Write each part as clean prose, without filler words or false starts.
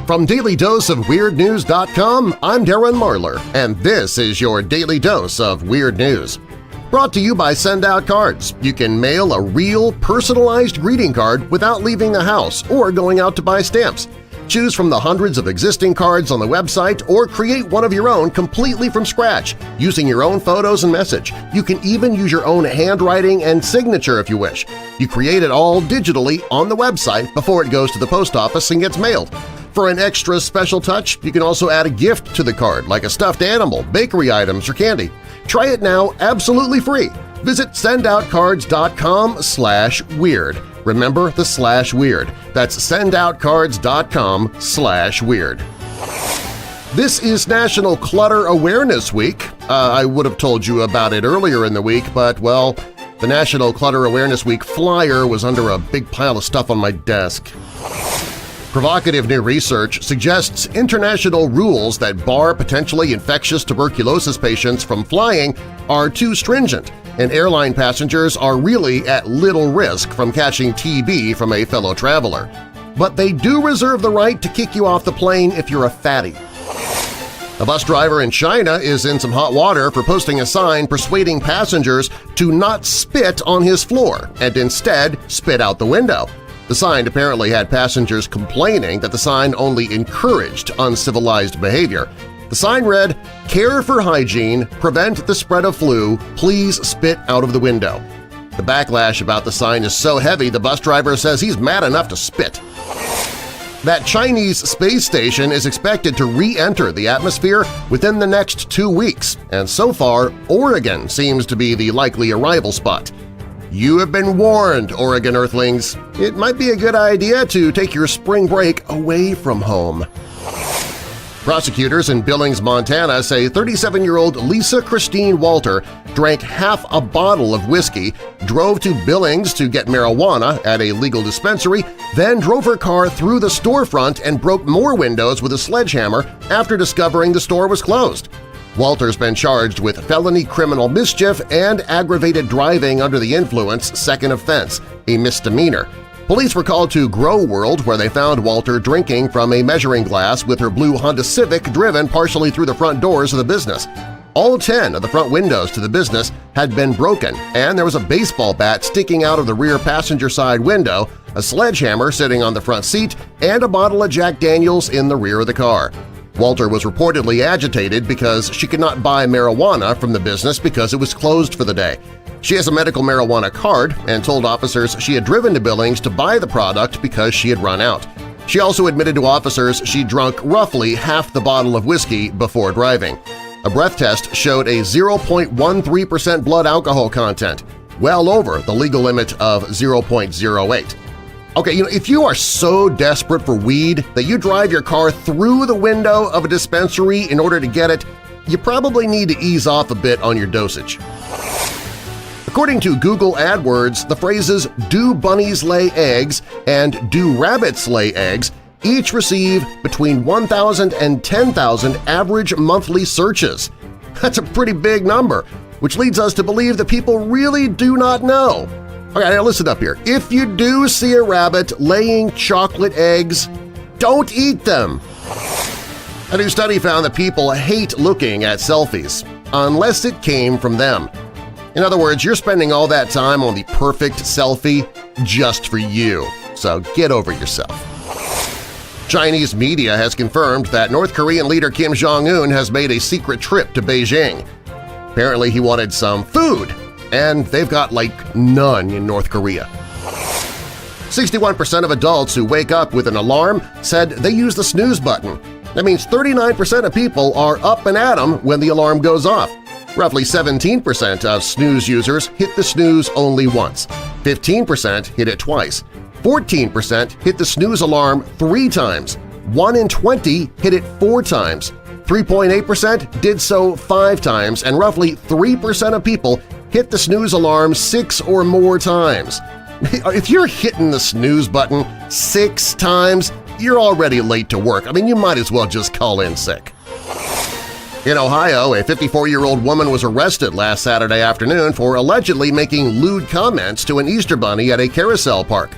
From DailyDoseOfWeirdNews.com, I'm Darren Marlar, and this is your Daily Dose of Weird News. Brought to you by Send Out Cards. You can mail a real, personalized greeting card without leaving the house or going out to buy stamps. Choose from the hundreds of existing cards on the website or create one of your own completely from scratch, using your own photos and message. You can even use your own handwriting and signature if you wish. You create it all digitally on the website before it goes to the post office and gets mailed. For an extra special touch, you can also add a gift to the card, like a stuffed animal, bakery items, or candy. Try it now absolutely free. Visit sendoutcards.com/weird. Remember the /weird. That's sendoutcards.com/weird. This is National Clutter Awareness Week. I would have told you about it earlier in the week, but, well, the National Clutter Awareness Week flyer was under a big pile of stuff on my desk. Provocative new research suggests international rules that bar potentially infectious tuberculosis patients from flying are too stringent, and airline passengers are really at little risk from catching TB from a fellow traveler. But they do reserve the right to kick you off the plane if you're a fatty. A bus driver in China is in some hot water for posting a sign persuading passengers to not spit on his floor and instead spit out the window. The sign apparently had passengers complaining that the sign only encouraged uncivilized behavior. The sign read, "Care for hygiene, prevent the spread of flu, please spit out of the window." The backlash about the sign is so heavy the bus driver says he's mad enough to spit. That Chinese space station is expected to re-enter the atmosphere within the next 2 weeks, and so far Oregon seems to be the likely arrival spot. You have been warned, Oregon Earthlings. It might be a good idea to take your spring break away from home. Prosecutors in Billings, Montana say 37-year-old Lisa Christine Walter drank half a bottle of whiskey, drove to Billings to get marijuana at a legal dispensary, then drove her car through the storefront and broke more windows with a sledgehammer after discovering the store was closed. Walter's been charged with felony criminal mischief and aggravated driving under the influence, second offense, a misdemeanor. Police were called to Grow World, where they found Walter drinking from a measuring glass with her blue Honda Civic driven partially through the front doors of the business. All 10 of the front windows to the business had been broken, and there was a baseball bat sticking out of the rear passenger side window, a sledgehammer sitting on the front seat, and a bottle of Jack Daniels in the rear of the car. Walter was reportedly agitated because she could not buy marijuana from the business because it was closed for the day. She has a medical marijuana card and told officers she had driven to Billings to buy the product because she had run out. She also admitted to officers she drunk roughly half the bottle of whiskey before driving. A breath test showed a 0.13% blood alcohol content, well over the legal limit of 0.08. Okay, if you are so desperate for weed that you drive your car through the window of a dispensary in order to get it, you probably need to ease off a bit on your dosage. According to Google AdWords, the phrases "Do bunnies lay eggs?" and "Do rabbits lay eggs?" each receive between 1,000 and 10,000 average monthly searches. That's a pretty big number, which leads us to believe that people really do not know. Okay, now listen up here. If you do see a rabbit laying chocolate eggs, don't eat them! A new study found that people hate looking at selfies, unless it came from them. In other words, you're spending all that time on the perfect selfie just for you, so get over yourself. Chinese media has confirmed that North Korean leader Kim Jong-un has made a secret trip to Beijing. Apparently he wanted some food, and they've got like none in North Korea. 61% of adults who wake up with an alarm said they use the snooze button. That means 39% of people are up and at 'em when the alarm goes off. Roughly 17% of snooze users hit the snooze only once, 15% hit it twice, 14% hit the snooze alarm 3 times, 1 in 20 hit it 4 times, 3.8% did so 5 times, and roughly 3% of people hit the snooze alarm 6 or more times. If you're hitting the snooze button 6 times, you're already late to work. I mean, you might as well just call in sick. In Ohio, a 54-year-old woman was arrested last Saturday afternoon for allegedly making lewd comments to an Easter bunny at a carousel park.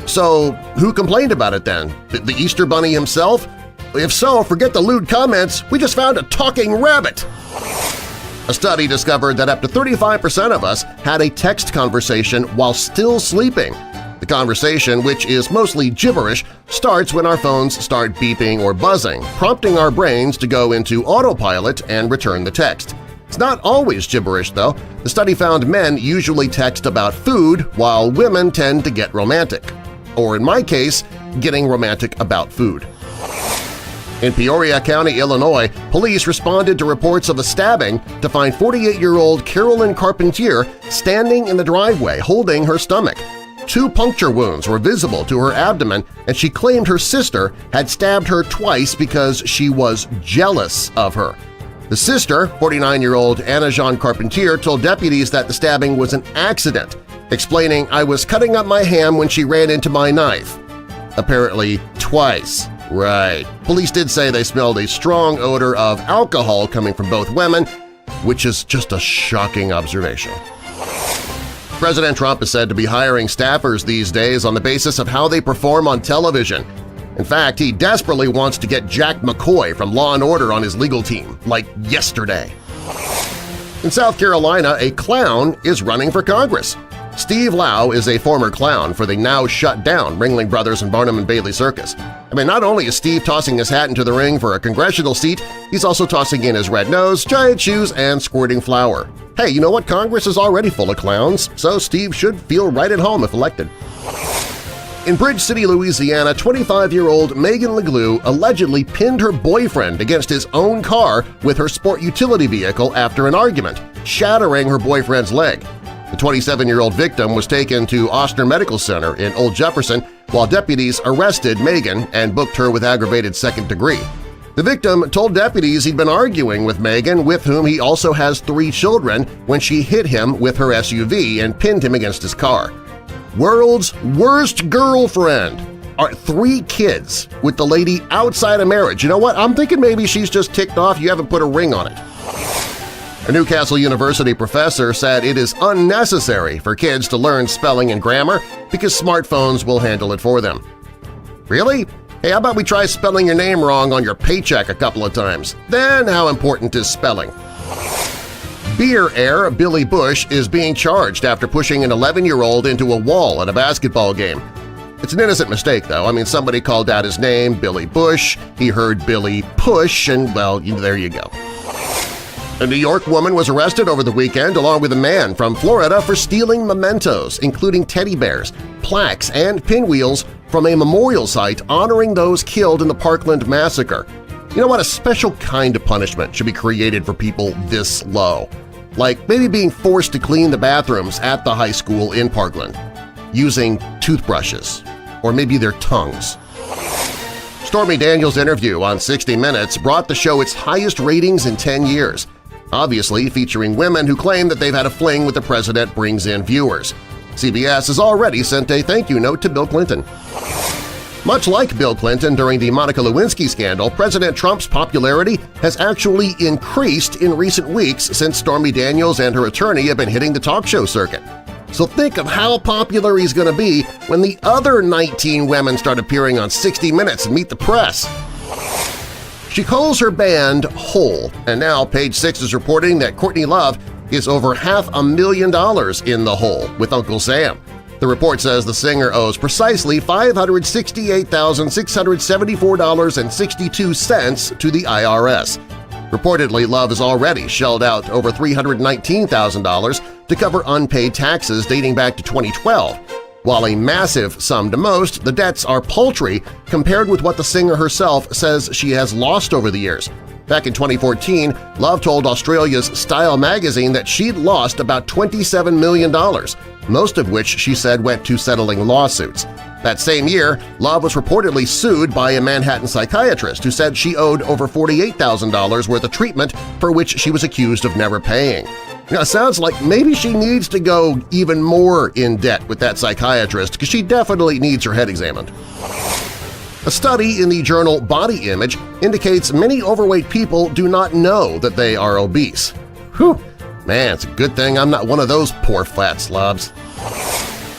So who complained about it then? The Easter bunny himself? If so, forget the lewd comments, we just found a talking rabbit! A study discovered that up to 35% of us had a text conversation while still sleeping. The conversation, which is mostly gibberish, starts when our phones start beeping or buzzing, prompting our brains to go into autopilot and return the text. It's not always gibberish, though. The study found men usually text about food while women tend to get romantic. Or in my case, getting romantic about food. In Peoria County, Illinois, police responded to reports of a stabbing to find 48-year-old Carolyn Carpentier standing in the driveway holding her stomach. 2 puncture wounds were visible to her abdomen, and she claimed her sister had stabbed her twice because she was jealous of her. The sister, 49-year-old Anna Jean Carpentier, told deputies that the stabbing was an accident, explaining, "I was cutting up my ham when she ran into my knife." Apparently twice. Right. Police did say they smelled a strong odor of alcohol coming from both women, which is just a shocking observation. President Trump is said to be hiring staffers these days on the basis of how they perform on television. In fact, he desperately wants to get Jack McCoy from Law & Order on his legal team, like yesterday. In South Carolina, a clown is running for Congress. Steve Lau is a former clown for the now-shut-down Ringling Brothers and Barnum and Bailey Circus. I mean, not only is Steve tossing his hat into the ring for a congressional seat, he's also tossing in his red nose, giant shoes, and squirting flour. Hey, you know what? Congress is already full of clowns, so Steve should feel right at home if elected. In Bridge City, Louisiana, 25-year-old Megan LeGlue allegedly pinned her boyfriend against his own car with her sport utility vehicle after an argument, shattering her boyfriend's leg. The 27-year-old victim was taken to Ostner Medical Center in Old Jefferson while deputies arrested Megan and booked her with aggravated second degree. The victim told deputies he'd been arguing with Megan, with whom he also has 3 children, when she hit him with her SUV and pinned him against his car. World's worst girlfriend! 3 kids with the lady outside of marriage. You know what? I'm thinking maybe she's just ticked off you haven't put a ring on it. A Newcastle University professor said it is unnecessary for kids to learn spelling and grammar because smartphones will handle it for them. Really? Hey, how about we try spelling your name wrong on your paycheck a couple of times? Then how important is spelling? Beer heir Billy Bush is being charged after pushing an 11-year-old into a wall at a basketball game. It's an innocent mistake, though. I mean, somebody called out his name, Billy Bush, he heard Billy Push, and, well, there you go. A New York woman was arrested over the weekend along with a man from Florida for stealing mementos, including teddy bears, plaques, and pinwheels from a memorial site honoring those killed in the Parkland massacre. You know what? A special kind of punishment should be created for people this low. Like maybe being forced to clean the bathrooms at the high school in Parkland, using toothbrushes, or maybe their tongues. Stormy Daniels' interview on 60 Minutes brought the show its highest ratings in 10 years. Obviously, featuring women who claim that they've had a fling with the president brings in viewers. CBS has already sent a thank you note to Bill Clinton. Much like Bill Clinton during the Monica Lewinsky scandal, President Trump's popularity has actually increased in recent weeks since Stormy Daniels and her attorney have been hitting the talk show circuit. So think of how popular he's going to be when the other 19 women start appearing on 60 Minutes and meet the press. She calls her band Hole, and now Page Six is reporting that Courtney Love is over $500,000 in the hole with Uncle Sam. The report says the singer owes precisely $568,674.62 to the IRS. Reportedly, Love has already shelled out over $319,000 to cover unpaid taxes dating back to 2012. While a massive sum to most, the debts are paltry compared with what the singer herself says she has lost over the years. Back in 2014, Love told Australia's Style magazine that she'd lost about $27 million, most of which she said went to settling lawsuits. That same year, Love was reportedly sued by a Manhattan psychiatrist who said she owed over $48,000 worth of treatment for which she was accused of never paying. Now, it sounds like maybe she needs to go even more in debt with that psychiatrist because she definitely needs her head examined. A study in the journal Body Image indicates many overweight people do not know that they are obese. Whew! Man, it's a good thing I'm not one of those poor fat slobs.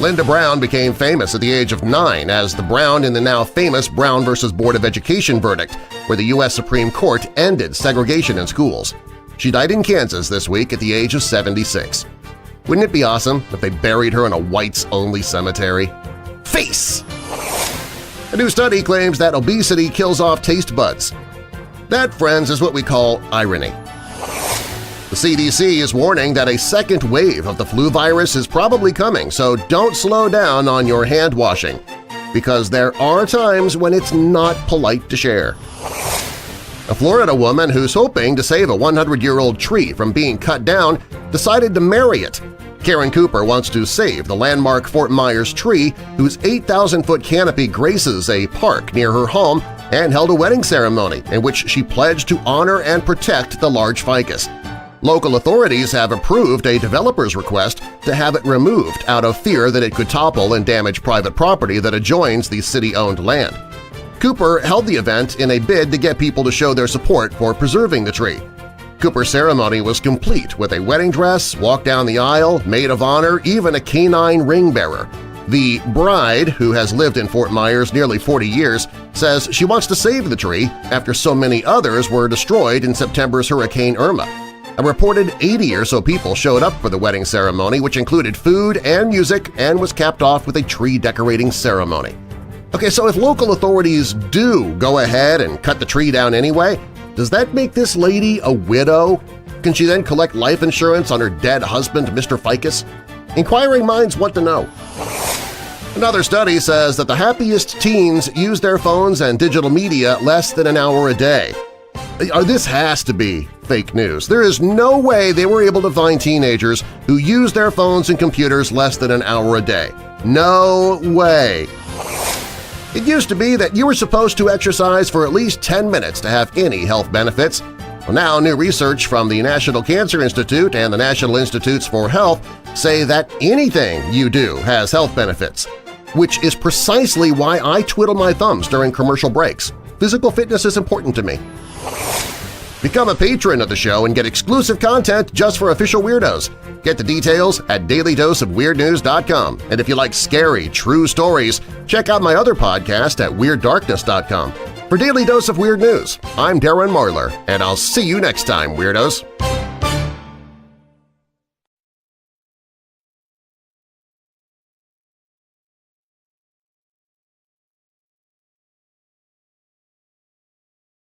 Linda Brown became famous at the age of 9 as the Brown in the now famous Brown v. Board of Education verdict, where the U.S. Supreme Court ended segregation in schools. She died in Kansas this week at the age of 76. Wouldn't it be awesome if they buried her in a whites-only cemetery? Face! A new study claims that obesity kills off taste buds. That, friends, is what we call irony. The CDC is warning that a second wave of the flu virus is probably coming, so don't slow down on your hand washing, because there are times when it's not polite to share. A Florida woman who's hoping to save a 100-year-old tree from being cut down decided to marry it. Karen Cooper wants to save the landmark Fort Myers tree whose 8,000-foot canopy graces a park near her home and held a wedding ceremony in which she pledged to honor and protect the large ficus. Local authorities have approved a developer's request to have it removed out of fear that it could topple and damage private property that adjoins the city-owned land. Cooper held the event in a bid to get people to show their support for preserving the tree. Cooper's ceremony was complete with a wedding dress, walk down the aisle, maid of honor, even a canine ring bearer. The bride, who has lived in Fort Myers nearly 40 years, says she wants to save the tree after so many others were destroyed in September's Hurricane Irma. A reported 80 or so people showed up for the wedding ceremony, which included food and music and was capped off with a tree decorating ceremony. Okay, so if local authorities do go ahead and cut the tree down anyway, does that make this lady a widow? Can she then collect life insurance on her dead husband, Mr. Ficus? Inquiring minds want to know. Another study says that the happiest teens use their phones and digital media less than an hour a day. This has to be fake news. There is no way they were able to find teenagers who use their phones and computers less than an hour a day. No way! It used to be that you were supposed to exercise for at least 10 minutes to have any health benefits. Well, now new research from the National Cancer Institute and the National Institutes for Health say that anything you do has health benefits, which is precisely why I twiddle my thumbs during commercial breaks. Physical fitness is important to me. Become a patron of the show and get exclusive content just for official weirdos. Get the details at dailydoseofweirdnews.com. And if you like scary, true stories, check out my other podcast at WeirdDarkness.com. For Daily Dose of Weird News, I'm Darren Marlar, and I'll see you next time, Weirdos!